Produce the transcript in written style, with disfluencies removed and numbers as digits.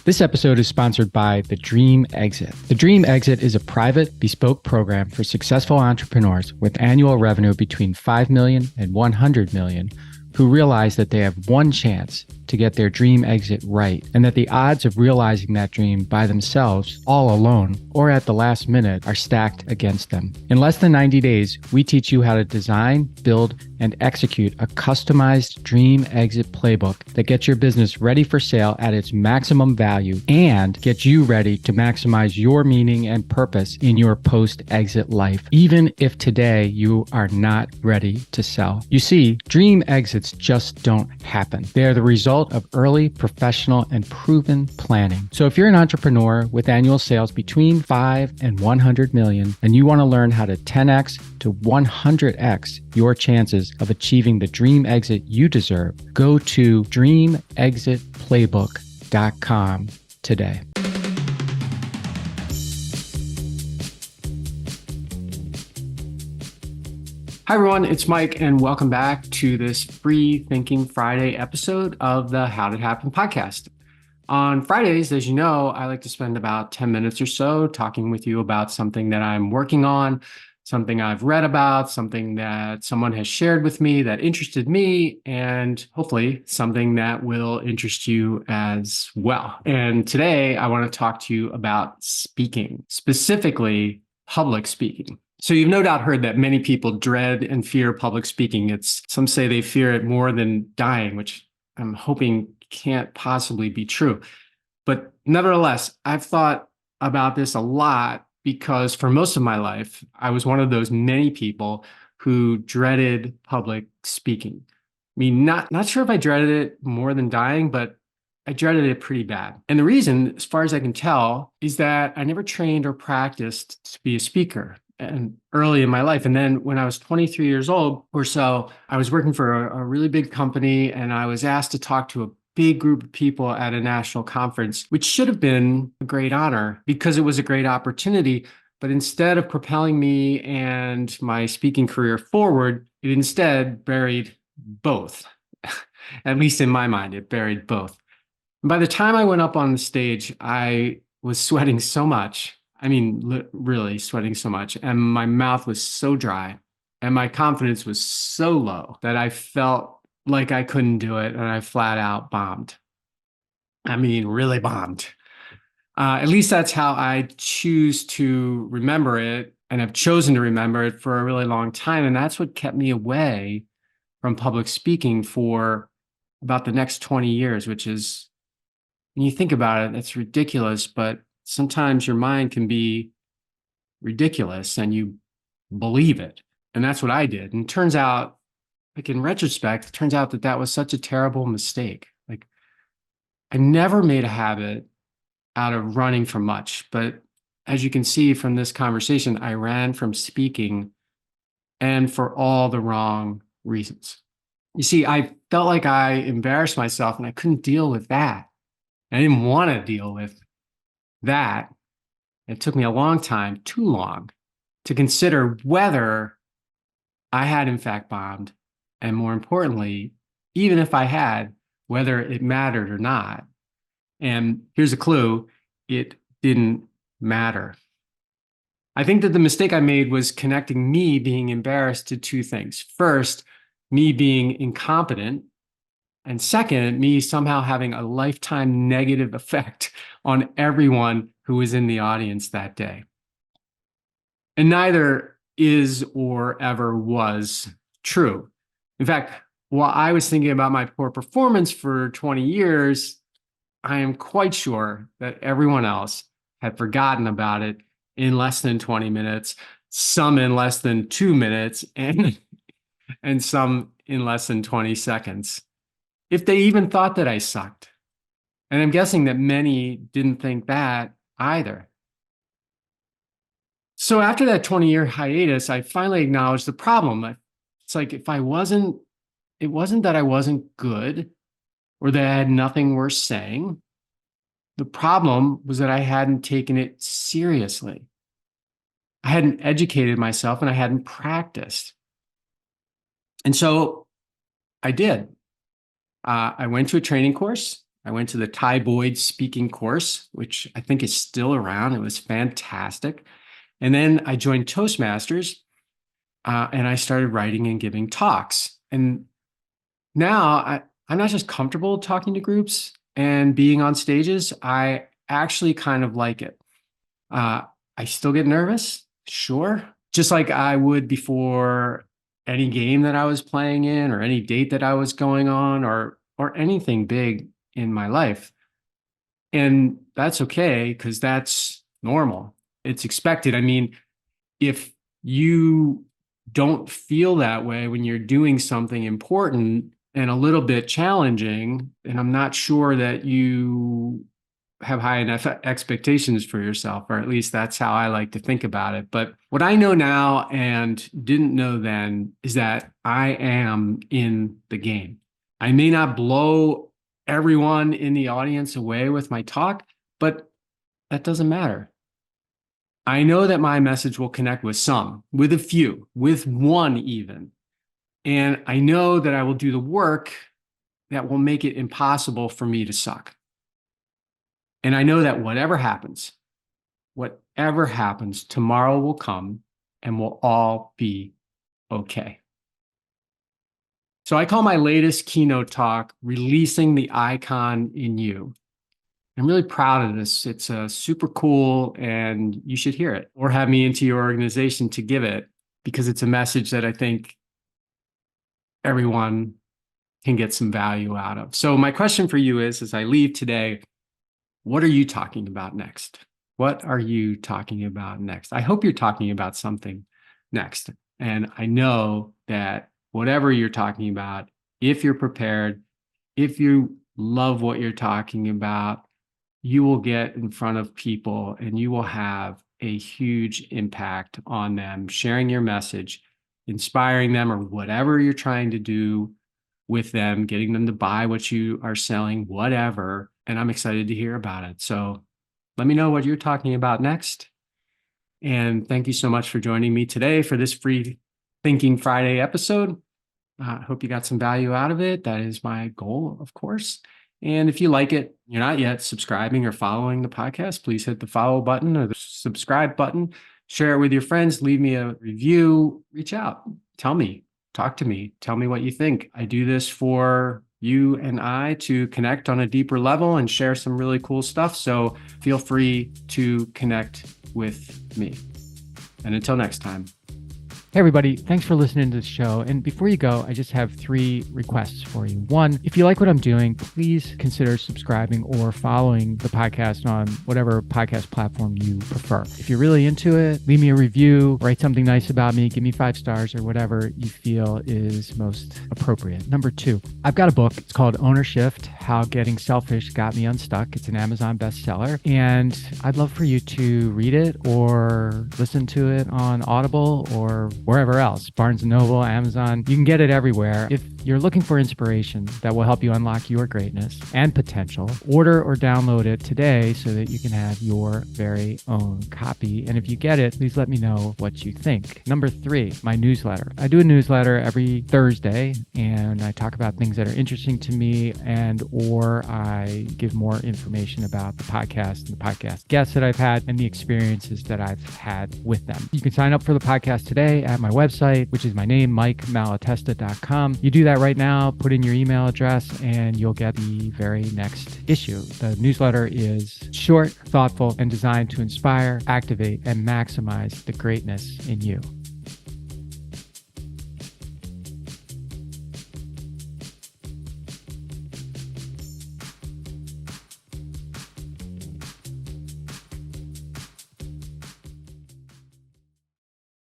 This episode is sponsored by The Dream Exit. The Dream Exit is a private, bespoke program for successful entrepreneurs with annual revenue between $5 million and $100 million who realize that they have one chance to get their dream exit right, and that the odds of realizing that dream by themselves, all alone, or at the last minute are stacked against them. In less than 90 days, we teach you how to design, build, and execute a customized dream exit playbook that gets your business ready for sale at its maximum value and gets you ready to maximize your meaning and purpose in your post-exit life, even if today you are not ready to sell. You see, dream exits just don't happen. They are the result of early, professional, and proven planning. So if you're an entrepreneur with annual sales between 5 and 100 million, and you want to learn how to 10x to 100x your chances of achieving the dream exit you deserve, go to dreamexitplaybook.com today. Hi, everyone. It's Mike, and welcome back to this free Thinking Friday episode of the How Did It Happen podcast. On Fridays, as you know, I like to spend about 10 minutes or so talking with you about something that I'm working on, something I've read about, something that someone has shared with me that interested me, and hopefully something that will interest you as well. And today, I want to talk to you about speaking, specifically public speaking. So you've no doubt heard that many people dread and fear public speaking. Some say they fear it more than dying, which I'm hoping can't possibly be true. But nevertheless, I've thought about this a lot because for most of my life, I was one of those many people who dreaded public speaking. I mean, not sure if I dreaded it more than dying, but I dreaded it pretty bad. And the reason, as far as I can tell, is that I never trained or practiced to be a speaker. And early in my life. And then when I was 23 years old or so, I was working for a really big company, and I was asked to talk to a big group of people at a national conference, which should have been a great honor because it was a great opportunity. But instead of propelling me and my speaking career forward, it instead buried both. At least in my mind, it buried both. And by the time I went up on the stage, I was sweating so much. I mean, really sweating so much. And my mouth was so dry and my confidence was so low that I felt like I couldn't do it. And I flat out bombed. I mean, really bombed. At least that's how I choose to remember it. And I've chosen to remember it for a really long time. And that's what kept me away from public speaking for about the next 20 years, which is, when you think about it, it's ridiculous, but sometimes your mind can be ridiculous and you believe it. And that's what I did. And it turns out, like in retrospect, it turns out that that was such a terrible mistake. Like, I never made a habit out of running from much. But as you can see from this conversation, I ran from speaking, and for all the wrong reasons. You see, I felt like I embarrassed myself and I couldn't deal with that. I didn't want to deal with that. It took me a long time, too long, to consider whether I had in fact bombed, and more importantly, even if I had, whether it mattered or not. And here's a clue: it didn't matter. I think that the mistake I made was connecting me being embarrassed to two things. First, me being incompetent. And second, me somehow having a lifetime negative effect on everyone who was in the audience that day. And neither is or ever was true. In fact, while I was thinking about my poor performance for 20 years, I am quite sure that everyone else had forgotten about it in less than 20 minutes, some in less than 2 minutes, and some in less than 20 seconds. If they even thought that I sucked. And I'm guessing that many didn't think that either. So after that 20-year hiatus, I finally acknowledged the problem. It's like it wasn't that I wasn't good or that I had nothing worth saying. The problem was that I hadn't taken it seriously. I hadn't educated myself and I hadn't practiced. And so I did. I went to a training course. I went to the Ty Boyd speaking course, which I think is still around. It was fantastic. And then I joined Toastmasters, and I started writing and giving talks. And now I'm not just comfortable talking to groups and being on stages. I actually kind of like it. I still get nervous, sure, just like I would before any game that I was playing in or any date that I was going on or anything big in my life. And that's okay because that's normal. It's expected. I mean, if you don't feel that way when you're doing something important and a little bit challenging, and I'm not sure that you have high enough expectations for yourself, or at least that's how I like to think about it. But what I know now and didn't know then is that I am in the game. I may not blow everyone in the audience away with my talk, but that doesn't matter. I know that my message will connect with some, with a few, with one even. And I know that I will do the work that will make it impossible for me to suck. And I know that whatever happens, tomorrow will come and we'll all be okay. So I call my latest keynote talk, Releasing the Icon in You. I'm really proud of this. It's super cool and you should hear it or have me into your organization to give it because it's a message that I think everyone can get some value out of. So my question for you is, as I leave today, what are you talking about next? What are you talking about next? I hope you're talking about something next. And I know that whatever you're talking about, if you're prepared, if you love what you're talking about, you will get in front of people and you will have a huge impact on them, sharing your message, inspiring them, or whatever you're trying to do with them, getting them to buy what you are selling, whatever. And I'm excited to hear about it. So let me know what you're talking about next. And thank you so much for joining me today for this Free Thinking Friday episode. I hope you got some value out of it. That is my goal, of course. And if you like it, you're not yet subscribing or following the podcast, please hit the follow button or the subscribe button. Share it with your friends. Leave me a review. Reach out. Tell me. Talk to me. Tell me what you think. I do this for you and I to connect on a deeper level and share some really cool stuff. So feel free to connect with me. And until next time. Hey everybody, thanks for listening to the show. And before you go, I just have 3 requests for you. 1, if you like what I'm doing, please consider subscribing or following the podcast on whatever podcast platform you prefer. If you're really into it, leave me a review, write something nice about me, give me 5 stars or whatever you feel is most appropriate. Number 2, I've got a book. It's called Ownership: How Getting Selfish Got Me Unstuck. It's an Amazon bestseller. And I'd love for you to read it or listen to it on Audible or wherever else, Barnes & Noble, Amazon. You can get it everywhere. If you're looking for inspiration that will help you unlock your greatness and potential, order or download it today so that you can have your very own copy. And if you get it, please let me know what you think. Number 3, my newsletter. I do a newsletter every Thursday and I talk about things that are interesting to me or I give more information about the podcast and the podcast guests that I've had and the experiences that I've had with them. You can sign up for the podcast today at my website, which is my name, MikeMalatesta.com. You do that right now, put in your email address, and you'll get the very next issue. The newsletter is short, thoughtful, and designed to inspire, activate, and maximize the greatness in you.